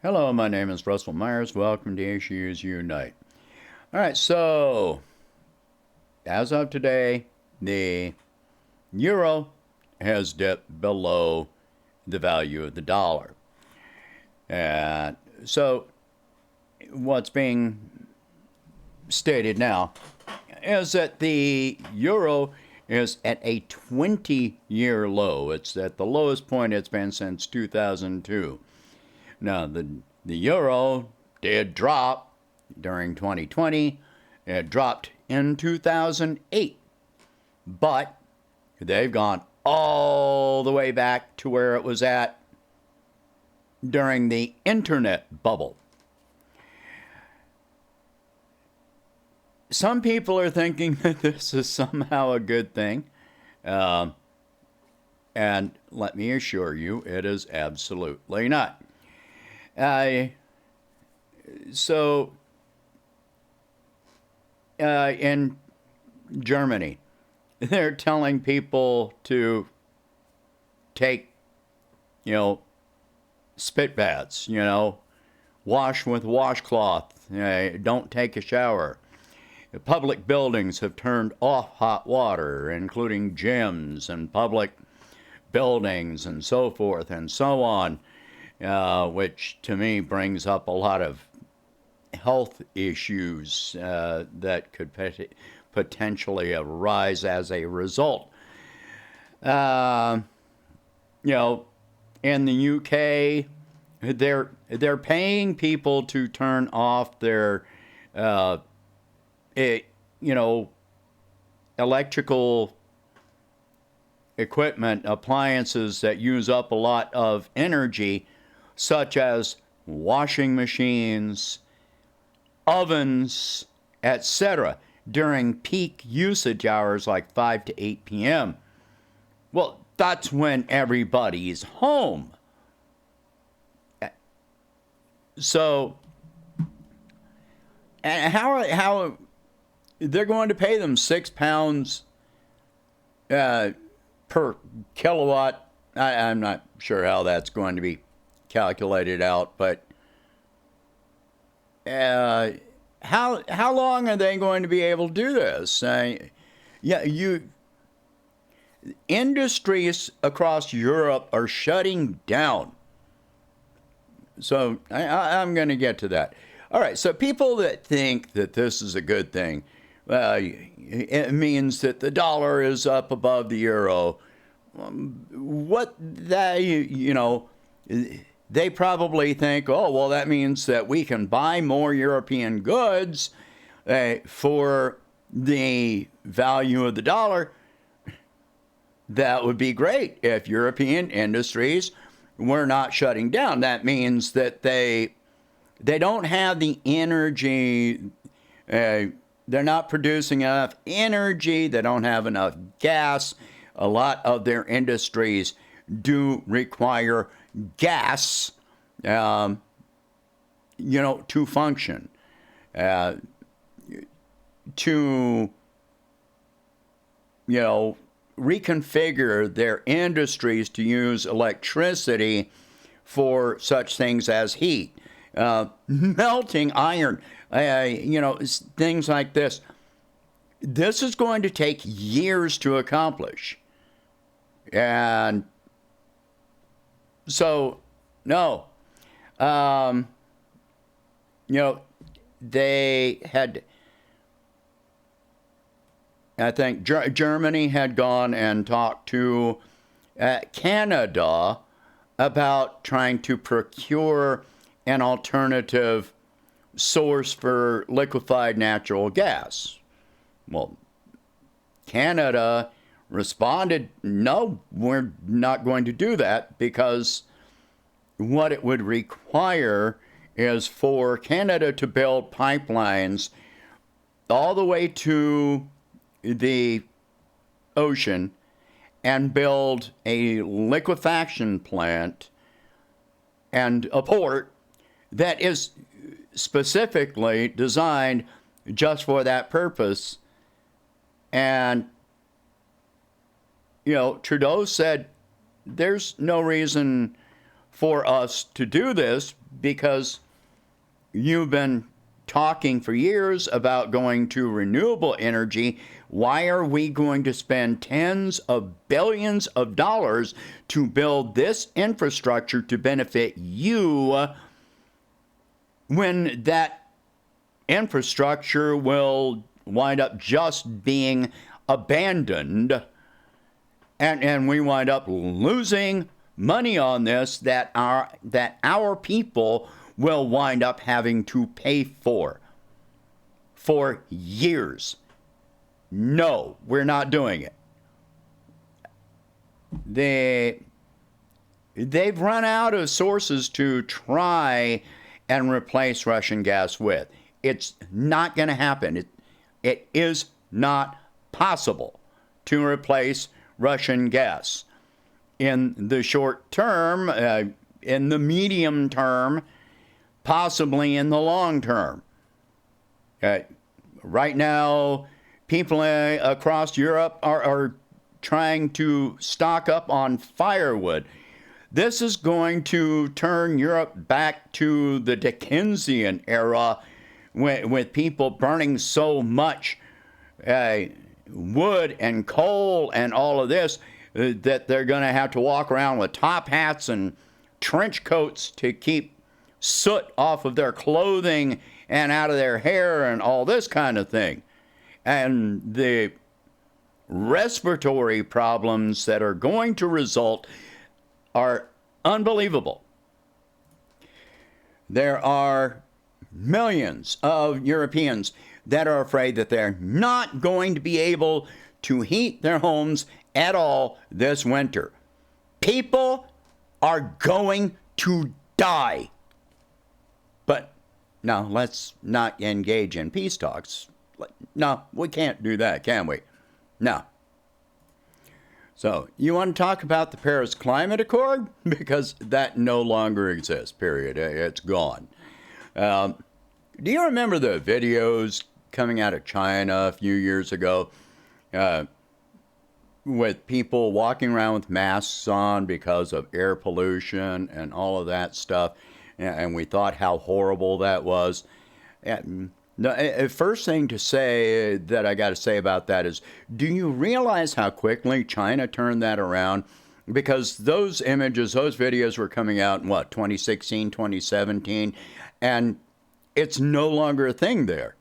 Hello, my name is Russell Myers. Welcome to Issues Unite. All right, so as of today, the euro has dipped below the value of the dollar. And so what's being stated now is that the euro is at a 20-year low. It's at the lowest point it's been since 2002. Now, the euro did drop during 2020. It dropped in 2008. But they've gone all the way back to where it was at during the internet bubble. Some people are thinking that this is somehow a good thing. And let me assure you, it is absolutely not. So in Germany, they're telling people to take, spit baths, wash with washcloth, don't take a shower. The public buildings have turned off hot water, including gyms and public buildings and so forth and so on. Which to me brings up a lot of health issues that could potentially arise as a result. Uh, in the UK, they're paying people to turn off their, uh, it, electrical equipment, appliances that use up a lot of energy, such as washing machines, ovens, etc., during peak usage hours like 5 to 8 p.m. Well, that's when everybody's home. So, and how they're going to pay them £6 per kilowatt. I'm not sure how that's going to be calculated out, but how long are they going to be able to do this? Industries across Europe are shutting down. So I'm going to get to that. All right, so people that think that this is a good thing, it means that the dollar is up above the euro. What that, they probably think, oh, well, that means that we can buy more European goods for the value of the dollar. That would be great if European industries were not shutting down. That means that they don't have the energy. They're not producing enough energy. They don't have enough gas. A lot of their industries do require gas, to function, to, reconfigure their industries to use electricity for such things as heat, melting iron, things like this. This is going to take years to accomplish. And so, no. They had, I think Germany had gone and talked to Canada about trying to procure an alternative source for liquefied natural gas. Well, Canada responded, no, we're not going to do that, because what it would require is for Canada to build pipelines all the way to the ocean and build a liquefaction plant and a port that is specifically designed just for that purpose. And, Trudeau said there's no reason for us to do this because you've been talking for years about going to renewable energy. Why are we going to spend tens of billions of dollars to build this infrastructure to benefit you when that infrastructure will wind up just being abandoned, and we wind up losing money on this that our people will wind up having to pay for years? No, we're not doing it. They've run out of sources to try and replace Russian gas with. It's not going to happen. It is not possible to replace Russian gas in the short term, in the medium term, possibly in the long term. Right now, people across Europe are trying to stock up on firewood. This is going to turn Europe back to the Dickensian era with people burning so much wood and coal and all of this that they're going to have to walk around with top hats and trench coats to keep soot off of their clothing and out of their hair and all this kind of thing. And the respiratory problems that are going to result are unbelievable. There are millions of Europeans that are afraid that they're not going to be able to heat their homes at all this winter. People are going to die. But now let's not engage in peace talks. No, we can't do that, can we? No. So, you want to talk about the Paris Climate Accord? Because that no longer exists, period. It's gone. Do you remember the videos coming out of China a few years ago with people walking around with masks on because of air pollution and all of that stuff? And we thought how horrible that was. The first thing to say that I got to say about that is, do you realize how quickly China turned that around? Because those images, those videos were coming out in 2016, 2017, and it's no longer a thing there.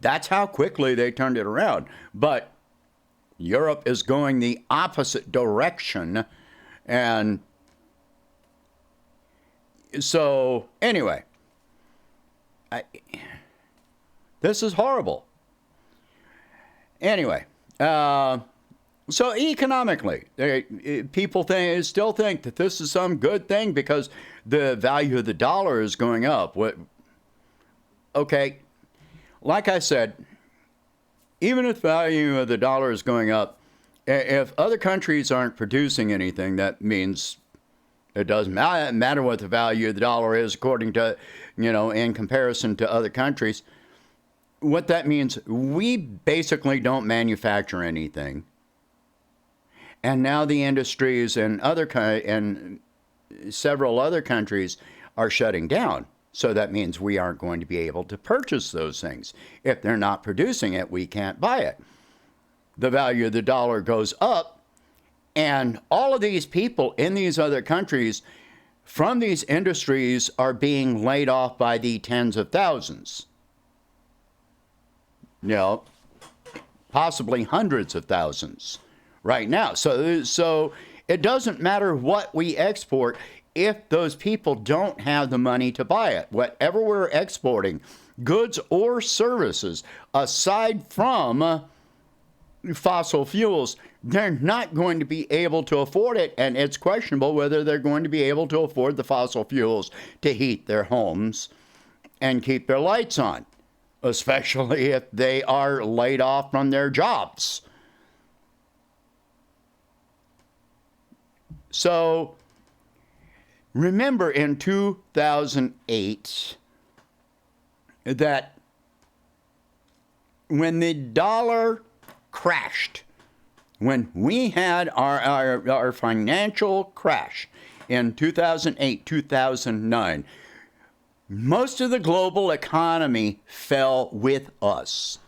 That's how quickly they turned it around. But Europe is going the opposite direction. And so, anyway, this is horrible. Anyway, so economically, people still think that this is some good thing because the value of the dollar is going up. Okay, like I said, even if the value of the dollar is going up, if other countries aren't producing anything, that means it doesn't matter what the value of the dollar is according to, in comparison to other countries. What that means, we basically don't manufacture anything. And now the industries and several other countries are shutting down. So that means we aren't going to be able to purchase those things. If they're not producing it, we can't buy it. The value of the dollar goes up, and all of these people in these other countries from these industries are being laid off by the tens of thousands. Possibly hundreds of thousands right now. So it doesn't matter what we export if those people don't have the money to buy it. Whatever we're exporting, goods or services, aside from fossil fuels, they're not going to be able to afford it, and it's questionable whether they're going to be able to afford the fossil fuels to heat their homes and keep their lights on, especially if they are laid off from their jobs. So remember in 2008 that when the dollar crashed, when we had our financial crash in 2008, 2009, most of the global economy fell with us.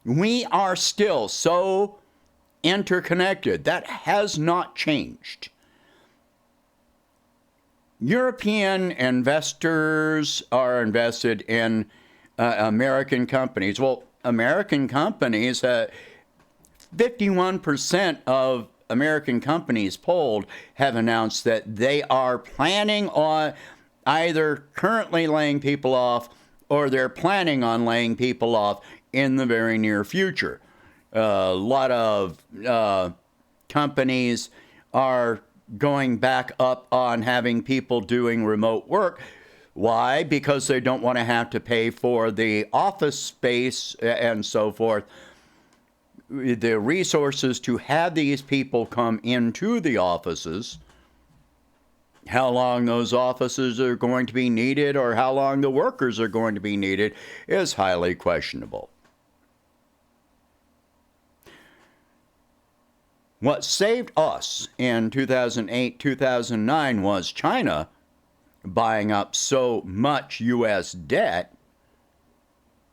We are still so interconnected. That has not changed. European investors are invested in American companies. Well, American companies, 51% of American companies polled have announced that they are planning on either currently laying people off or they're planning on laying people off in the very near future. A lot of companies are going back up on having people doing remote work. Why? Because they don't want to have to pay for the office space and so forth. The resources to have these people come into the offices, how long those offices are going to be needed or how long the workers are going to be needed is highly questionable. What saved us in 2008, 2009 was China buying up so much U.S. debt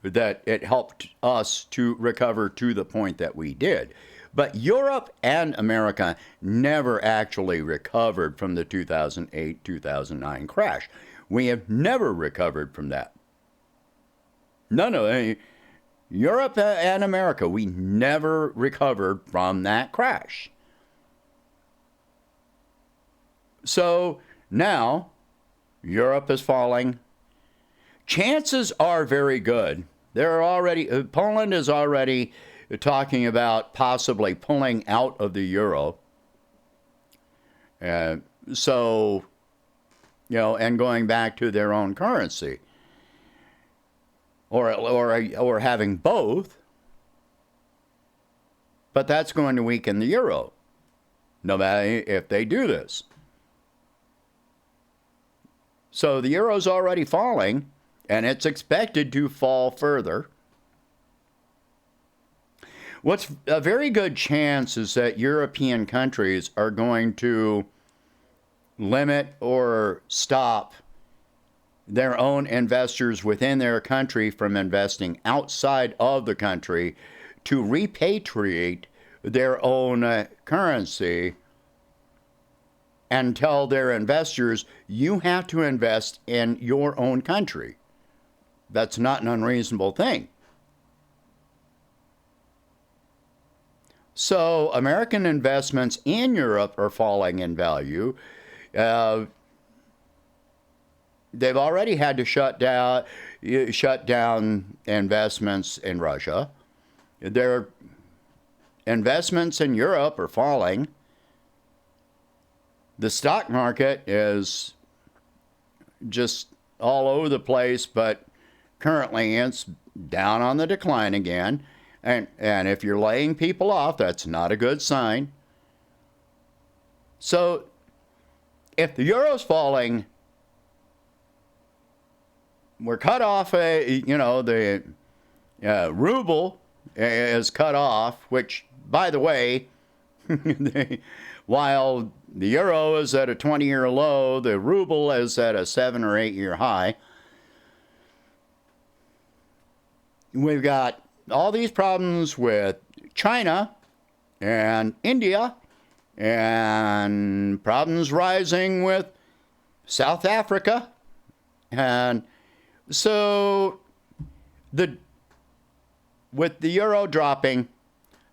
that it helped us to recover to the point that we did. But Europe and America never actually recovered from the 2008, 2009 crash. We have never recovered from that. None of it. Europe and America, we never recovered from that crash. So now Europe is falling. Chances are very good. Poland is already talking about possibly pulling out of the euro. And going back to their own currency. Or having both, but that's going to weaken the euro, no matter if they do this. So the euro's already falling, and it's expected to fall further. What's a very good chance is that European countries are going to limit or stop their own investors within their country from investing outside of the country to repatriate their own currency and tell their investors, you have to invest in your own country. That's not an unreasonable thing. So American investments in Europe are falling in value. They've already had to shut down investments in Russia. Their investments in Europe are falling. The stock market is just all over the place, but currently it's down on the decline again. And if you're laying people off, that's not a good sign. So if the euro's falling, we're cut off, the ruble is cut off, which, by the way, while the euro is at a 20-year low, the ruble is at a 7 or 8-year high. We've got all these problems with China and India and problems rising with South Africa. And so with the euro dropping,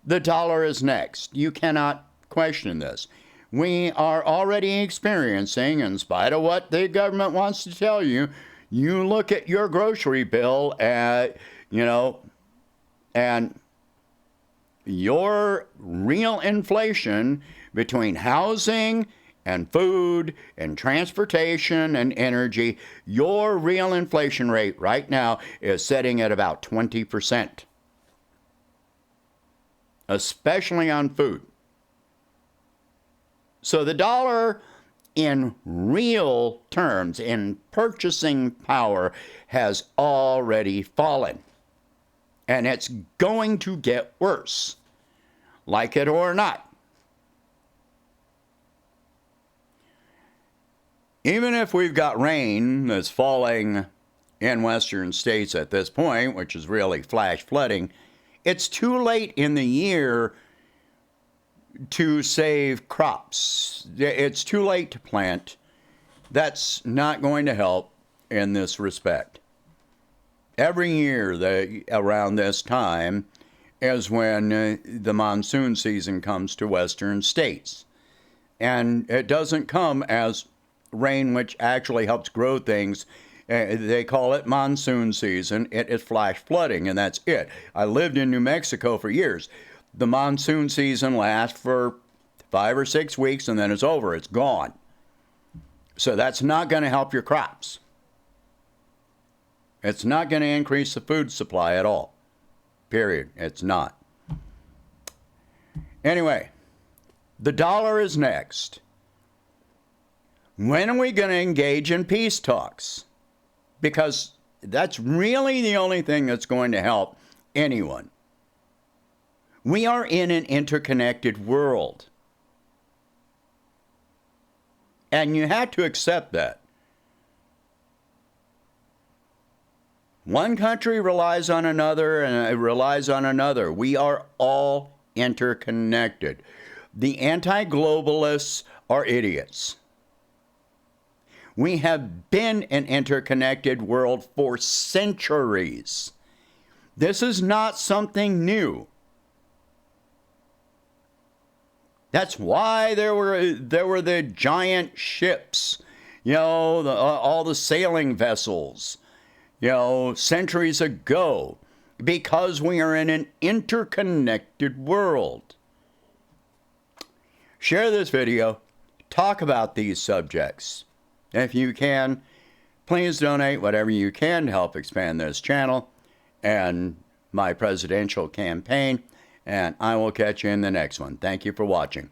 the dollar is next. You cannot question this. We are already experiencing, in spite of what the government wants to tell you, you look at your grocery bill and your real inflation between housing and food and transportation and energy, your real inflation rate right now is sitting at about 20%, especially on food. So the dollar in real terms, in purchasing power, has already fallen. And it's going to get worse, like it or not. even if we've got rain that's falling in western states at this point, which is really flash flooding, it's too late in the year to save crops. It's too late to plant. That's not going to help in this respect. Every year around this time is when the monsoon season comes to western states. And it doesn't come as rain, which actually helps grow things. They call it monsoon season. It is flash flooding, and that's it. I lived in New Mexico for years. The monsoon season lasts for 5 or 6 weeks, and then it's over. It's gone. So that's not going to help your crops. It's not going to increase the food supply at all. Period. It's not. Anyway, the dollar is next. When are we going to engage in peace talks? Because that's really the only thing that's going to help anyone. We are in an interconnected world. And you have to accept that. One country relies on another and it relies on another. We are all interconnected. The anti-globalists are idiots. We have been an interconnected world for centuries. This is not something new. That's why there were the giant ships, all the sailing vessels, centuries ago, because we are in an interconnected world. Share this video. Talk about these subjects. If you can, please donate whatever you can to help expand this channel and my presidential campaign. And I will catch you in the next one. Thank you for watching.